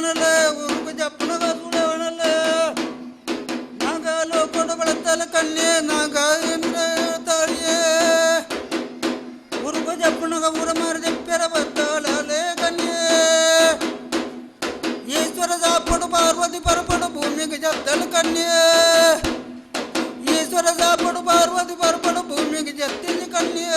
சுடவனல்ல உருக்கு ஜப்பனக சுடவனல்ல நாங்காலோ கொடு பழத்தால கண்ணே நாங்க என்று தாழியே உருக்கு ஜப்பனக உரமாறு ஜப்பெற பத்தாலே கண்ணே ஈஸ்வர சாப்படு பார்வதி பரப்படு பூமிக்கு ஜத்தல் கண்ணே ஈஸ்வர சாப்படு பார்வதி பரப்படு பூமிக்கு ஜத்தின் கண்ணே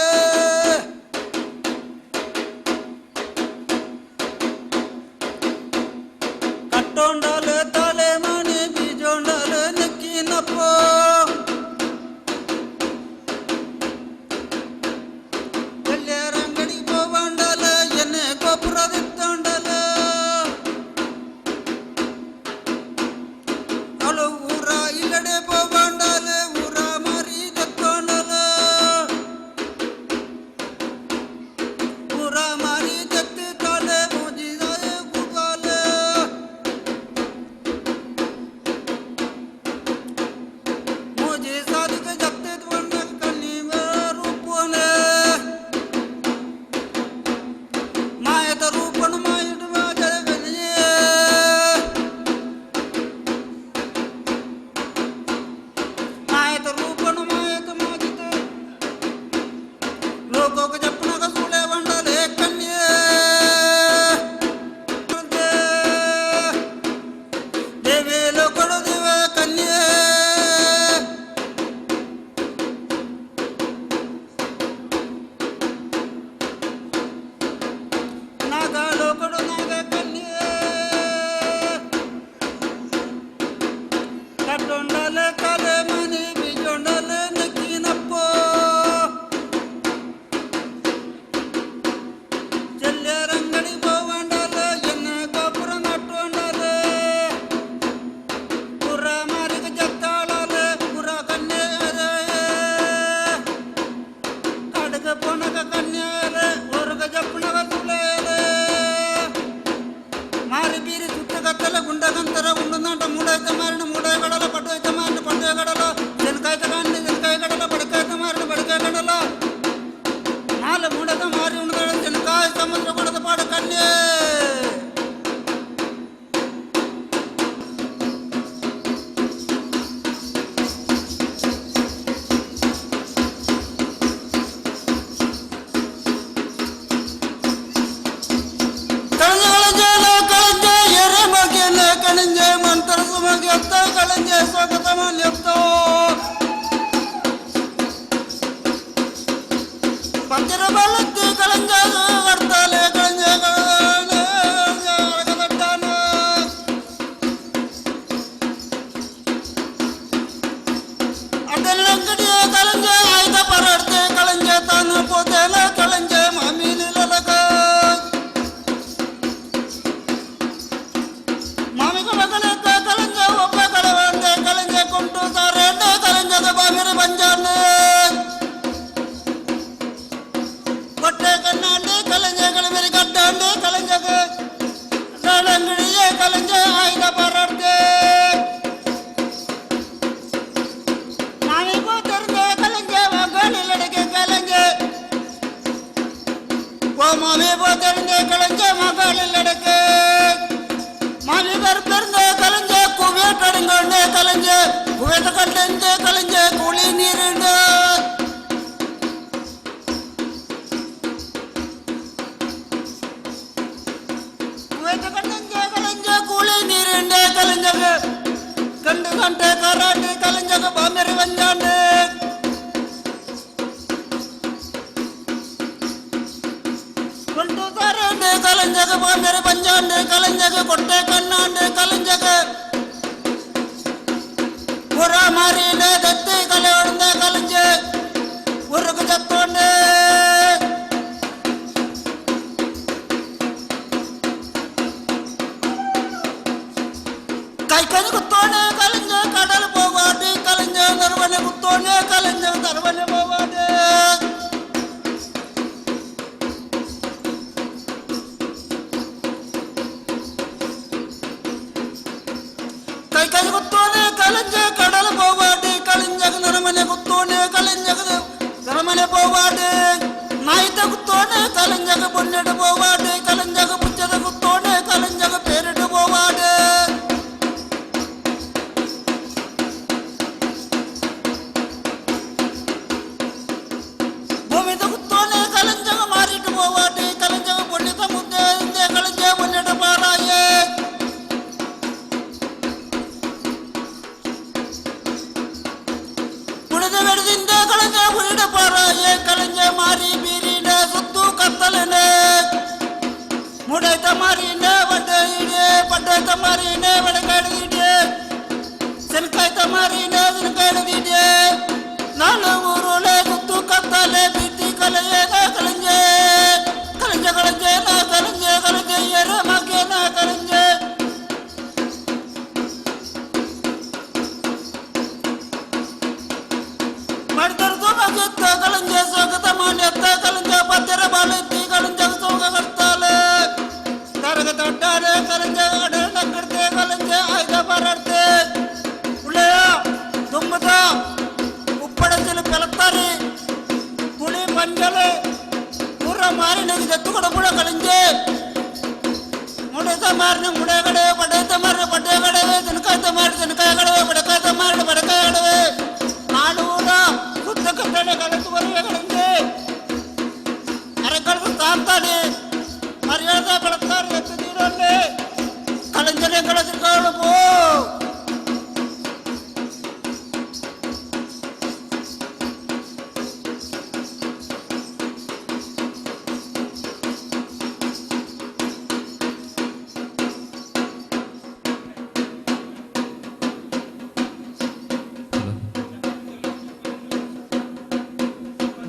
கட்டோண்டாலே தாலே மானி பீஜோண்டாலே நக்கினப்போ கல்யாரங்கடி போவாண்டாலே என்னை கோபுரதித்தோண்டாலே அவளோ ஊரா இல்லடே போவாண்டாலே ஊரா மாறி ஜத்தோண்டாலே ஊரா மாறி ஜத்து தாலே மூஜிதாயே கூகாலே मुझे साथ के जगते वंदन करनी में रूपोने माये तो रूपन मायुट में जल गनिए माये तो रूपन माये तो माजित लोगों के जपना का सूले वंडल एक कन्ये देवे लोकड़ो देवे कन्ये नागा लोकड़ो नागा कन्ये कटोंडाले काले मनी बीजोंडाले नकीनप्पो चल्ले रंगड़ी बोवांडाले एन्ने गोपुर नट्टोंडाले पुरा मारिग जत्तालाले पुरा कन्ये कड़ग पोनग कन्ये ओरग जपनग तुलेले मारी बीरी सुट्टगत्तल गुंडगंतर उंडुंदंट मूडैत मारिन मूडै गडल पटैत मारिन पटै गडल जनकैत गांडि जनकै गडल बडकैत मारिन बडकै गडल नाल मूडत मारि उंडदल जनकाय समुद्र पडद पाड कन्ये कलंजे येरे मगेने कलंजे मंत्र सुमगेत्तो कलंजे स्वगतमन्यत्तो पंजर बलत्ति कलंजे वर्तले कलंजे कलंजे अदलंगडिये कलंजे आयद परडते कलंजे तानु पोतेले कलंजे मामीनिललक मामी को बगले का कलंजे ओपे कलवंडे कलंजे कुंटू सारेंडे कलंजे के बामिर बंजाने कोट्टे कन्नांडे कलंजे कलमेरी गड्डांडे कलंजे के डलंगड़िये कलंजे आइदा परड़दे मामी को तरदे कलंजे वगले लड़के कलंजे वो मामी को तरदे कलंजे वगले लड़के मामी बरबरने कलंजे कुवे टड़ंगने कलंजे कुवे तकंडे कलंजे कुली नीरंडे कुवे तकंडे कलंजे कुली नीरंडे कलंजे कंड कंटे कराटे कलंजे के बामेर बंजाने कुंटू सारेंडे कलंजे के बामेर बंजाने कलंजे के कोट्टे कन्नांडे कलंजे के पुरा मारीने दत्ते कलेवंडे कलंजे उर्ग जत्तोंडे कैकन कुत्तोने कलंजे कडल पोवाडे कलंजे नरवने कुत्तोने कलंजे नरवने पोवाडे कैकन कुत्तोने कलंजे कडल पोवाडे कलंजे नरवने कुत्तोने कलंजे नरवने पोवाडे नाइट कुत्तोने कलंजे पुण्यट पोवाडे कलंजे पुच्छद कुत्तोने कलंजे पेरट पोवाडे ಕಲನೆ ಮೂಡೈತ ಮಾರಿನೇ ಪಡ್ಡೈತ ಮಾರಿನೇ ಬಡಕಾಡಿದೆ ಸೆನ್ಕಾಯ್ತ ಮಾರಿನೇ ದಿನಕಾಡಿದೆ ನಾನು ಊರುಳೆ ಗುತ್ತು ಕತ್ತಲೆ ಬಿಟ್ಟಿ ಕಲೆಯೇನ ಕಲಂಜೆ ಕಲಂಜೆ ಕಲಂಜೆ ನಾ ಕಲಂಜೆ ಕಲಂಜೆ ಎರ ಮಗ್ಗೆ ನಾ ಕಲಂಜೆ ಮಾಡಿದರ್ದು ಮಗೆತ್ತ ಕಲಂಜೆ ಸೋಗತ ಮಾನ್ಯತ್ತ ಕಲಂಜೆ ಪತ್ತೆರ ಬಾಳೆತ್ತಿ ಕಲಂಜೆ ಸೋಗ ಕರ್ತಾಲೆ ಕರಗ ತಟ್ಟಾರೆ ಕಲಂಜೆ ಕಡೆ ನಕ್ಕಡ್ತೆ ಕಲಂಜೆ ಆಯ್ದ ಬರಡ್ತೆ ಉಳೆಯ ತುಂಬದ ಉಪ್ಪಡಂಜಲು ಪೆಲತ್ತಾರೆ ಪುಳಿ ಪಂಜಲೆ ಪೂರ ಮಾರಿನ ಎತ್ತುಕಡ ಬುಡ ಕಲಂಜೆ ಮುಡೆತ ಮಾರಿನ ಮುಡೆಗಡೆ ಪಡೆತ ಮಾರಿನ ಪಡ್ಡೆಗಡವೆ ತಿನ್ಕಾಯ್ತ ಮಾರಿ ತಿನ್ಕಾಯ ಗಡವೆ ಬಡಕಾಯ್ತ ಮಾರಿನ ಬಡಕಾಯ ಗಡವೆ ನಾಡೂರ ಸುತ್ತ ಕಟ್ಟಡೆ ಕಲೆತು ಬರುವೆ ಕಲಂಜೆ ಅರೆಕಡದು ತಾಂತಾನೆ ಮರ್ಯಾದ ಬೆಳತ್ತಾರೆ ಎತ್ತು ನೀರಲ್ಲಿ ಕಲಂಜನೆ ಕಳದಿರ್ಗಳು ಪೋ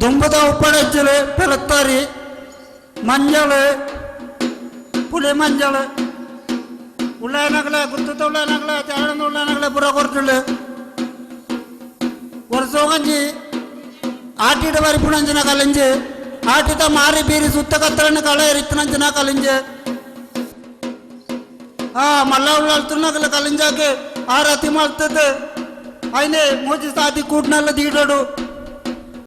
ದುಂಬದ ಉಪ್ಪಡಚ್ಚಲು ಪೆಲತ್ತಾರೆ ಮಂಜಳು ಪುಳಿ ಮಂಜಳು ಉಳ್ಳಾನಗಲೆ ಗುತ್ತುತ್ತ ಉಳ್ಳಾನಗಲೆ ಚಾರಣದ ಉಳ್ಳಾನಗಲೆ ಪುರ ಕೊರಟಳು ವರ್ಷೋಗಂಜಿ ಆಟಿಡ ಬಾರಿ ಪುಣಂಜನ ಕಲಂಜೆ ಆಟಿದ ಮಾರಿ ಬೀರಿ ಸುತ್ತ ಕತ್ತರನ್ನ ಕಳೆ ರಿತ್ತನಂಜನ ಕಲಂಜೆ ಮಲ್ಲ ಉಳ್ಳಾಳ್ತುನಗಲ ಕಲಂಜಾಕೆ ಆ ರತಿ ಮಾಡ್ತದೆ ಐನೆ ಮೋಜಿ ಸಾತಿ ಕೂಟ್ನಲ್ಲ ದೀಡೋಡು